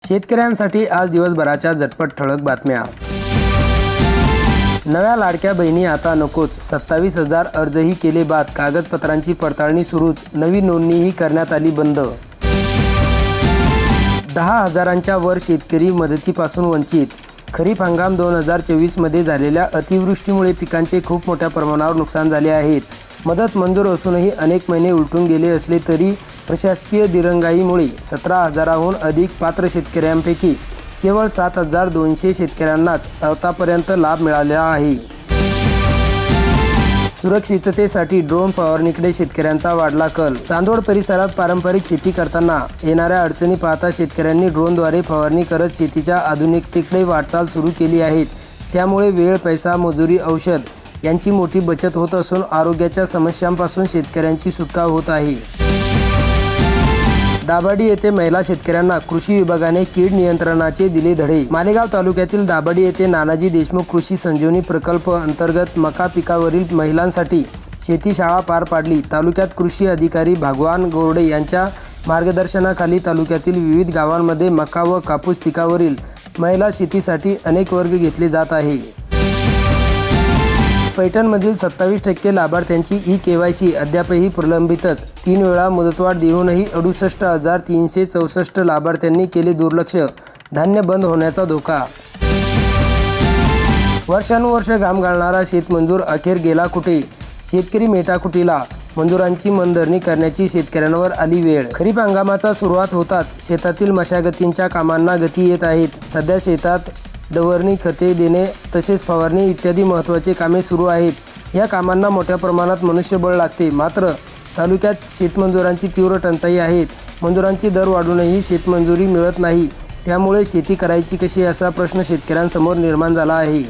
शेतकऱ्यांसाठी आज दिवसभराच्या झटपट ठळक बातम्या। नव्या लाडक्या बहिणी आता नकोच, 27,000 अर्जही केले बाद, कागदपत्रांची पडताळणी सुरूच, नवी नोंदणीही करण्यात आली बंद। 10,000च्या वर शेतकरी मदतीपासून वंचित। खरीप हंगाम 2024 मध्ये झालेल्या अतिवृष्टीमुळे पिकांचे खूप मोठ्या प्रमाणावर नुकसान झाले आहेत। मदत मंजूर असूनही अनेक महिने उलटून गेले असले तरी प्रशासकीय दिरंगाईमुळे 17,000हून अधिक पात्र शेतकऱ्यांपैकी केवळ 7,200 शेतकऱ्यांनाच आतापर्यंत लाभ मिळाला आहे। सुरक्षिततेसाठी ड्रोन फवारणीकडे शेतकऱ्यांचा वाढला कल। चांदोड परिसरात पारंपरिक शेती करताना येणाऱ्या अडचणी पाहता शेतकऱ्यांनी ड्रोनद्वारे फवारणी करत शेतीच्या आधुनिकतेकडे वाटचाल सुरू केली आहे। त्यामुळे वेळ, पैसा, मजुरी, औषध यांची मोठी बचत होत असून आरोग्याच्या समस्यांपासून शेतकऱ्यांची सुटका होत आहे। दाभाडी येथे महिला शेतकऱ्यांना कृषी विभागाने कीड नियंत्रणाचे दिले धडे। मालेगाव तालुक्यातील दाभाडी येथे नानाजी देशमुख कृषी संजीवनी प्रकल्प अंतर्गत मका पिकावरील महिलांसाठी शेती शाळा पार पाडली। तालुक्यात कृषी अधिकारी भगवान गोरडे यांच्या मार्गदर्शनाखाली तालुक्यातील विविध गावांमध्ये मका व कापूस पिकावरील महिला शेतीसाठी अनेक वर्ग घेतले जात आहे। पैठणमधील 27% लाभार्थ्यांची ई-KYC अद्यापही प्रलंबितच। 3 वेळा मुदतवाढ देऊनही 68,364 लाभार्थ्यांनी केले दुर्लक्ष, धान्य बंद होण्याचा धोका। वर्षानुवर्ष घाम घालणारा शेतमजूर अखेर गेला कुठे? शेतकरी मेटाकुटीला। मजुरांची मनधरणी करण्याची शेतकऱ्यांवर आली वेळ। खरीप हंगामाचा सुरुवात होताच शेतातील मशागतींच्या कामांना गती येत आहेत। सध्या शेतात डवरणी, खते देणे तसेच फवारणी इत्यादी महत्त्वाचे कामे सुरू आहेत। या कामांना मोठ्या प्रमाणात मनुष्यबळ लागते। मात्र तालुक्यात शेतमजुरांची तीव्र टंचाई आहे। मजुरांची दर वाढूनही शेतमजुरी मिळत नाही। त्यामुळे शेती करायची कशी असा प्रश्न शेतकऱ्यांसमोर निर्माण झाला आहे।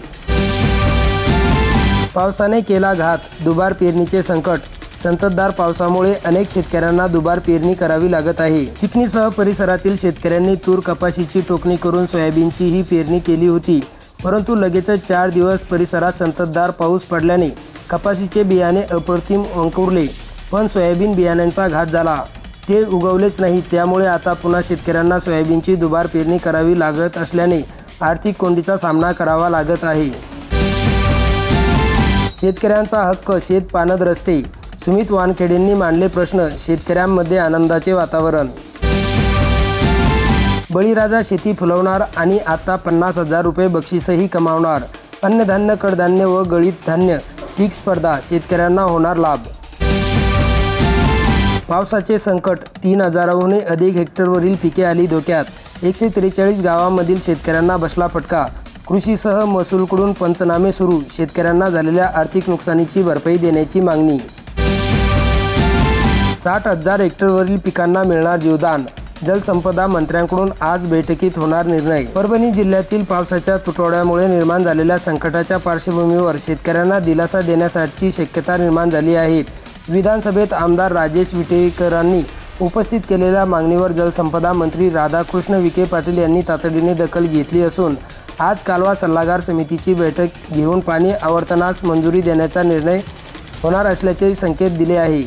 पावसाने केला घात, दुबार पेरणीचे संकट। संततधार पावसामुळे अनेक शेतकऱ्यांना दुबार पेरणी करावी लागत आहे। चिखलीसह परिसरातील शेतकऱ्यांनी तूर, कपाशीची टोकणी करून सोयाबीनचीही पेरणी केली होती। परंतु लगेचच 4 दिवस परिसरात संततधार पाऊस पडल्याने कपाशीचे बियाणे अप्रतिम अंकुरले, पण सोयाबीन बियाण्यांचा घात झाला, ते उगवलेच नाही। त्यामुळे आता पुन्हा शेतकऱ्यांना सोयाबीनची दुबार पेरणी करावी लागत असल्याने आर्थिक कोंडीचा सामना करावा लागत आहे। शेतकऱ्यांचा हक्क, शेत पाणंद रस्ते। सुमित वानखेडेंनी मांडले प्रश्न, शेतकऱ्यांमध्ये आनंदाचे वातावरण। बळीराजा शेती फुलवणार आणि आता 50,000 रुपये बक्षीसही कमावणार। अन्नधान्य, कडधान्य व गळीत धान्य पीक स्पर्धा, शेतकऱ्यांना होणार लाभ। पावसाचे संकट, 3,000हून अधिक हेक्टरवरील पिके आली धोक्यात। 143 गावांमधील शेतकऱ्यांना बसला फटका। कृषीसह महसूलकडून पंचनामे सुरू, शेतकऱ्यांना झालेल्या आर्थिक नुकसानीची भरपाई देण्याची मागणी। 60,000 हेक्टरवरील पिकांना मिळणार जीवदान, जलसंपदा मंत्र्यांकडून आज बैठकीत होणार निर्णय। परभणी जिल्ह्यातील पावसाच्या तुटवड्यामुळे निर्माण झालेल्या संकटाच्या पार्श्वभूमीवर शेतकऱ्यांना दिलासा देण्यासाठी शक्यता निर्माण झाली आहे। विधानसभेत आमदार राजेश विटेकरांनी उपस्थित केलेल्या मागणीवर जलसंपदा मंत्री राधाकृष्ण विखे पाटील यांनी तातडीने दखल घेतली असून आज कालवा सल्लागार समितीची बैठक घेऊन पाणी आवर्तनास मंजुरी देण्याचा निर्णय होणार असल्याचे संकेत दिले आहे।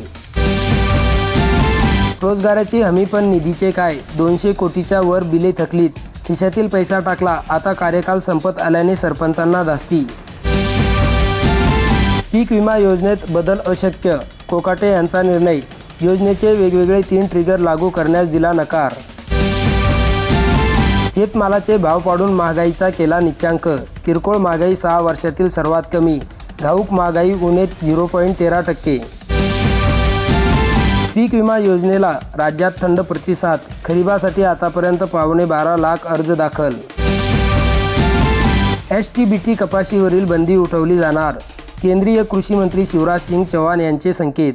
रोजगाराची हमी पण निधीचे काय? 200 कोटीच्या वर बिले थकलीत, खिशातील पैसा टाकला, आता कार्यकाल संपत आल्याने सरपंचांना धास्ती। पीक विमा योजनेत बदल अशक्य, कोकाटे यांचा निर्णय। योजनेचे वेगवेगळे 3 ट्रिगर लागू करण्यास दिला नकार। शेतमालाचे भाव पाडून महागाईचा केला निच्चांक, किरकोळ महागाई 6 वर्षातील सर्वात कमी, घाऊक महागाई उन्हेत 0.13%। पीक विमा योजनेला राज्यात थंड प्रतिसाद, खरीपासाठी आतापर्यंत 12.25 लाख अर्ज दाखल। STBT कपाशीवरील बंदी उठवली जाणार, केंद्रीय कृषी मंत्री शिवराज सिंग चौहान यांचे संकेत।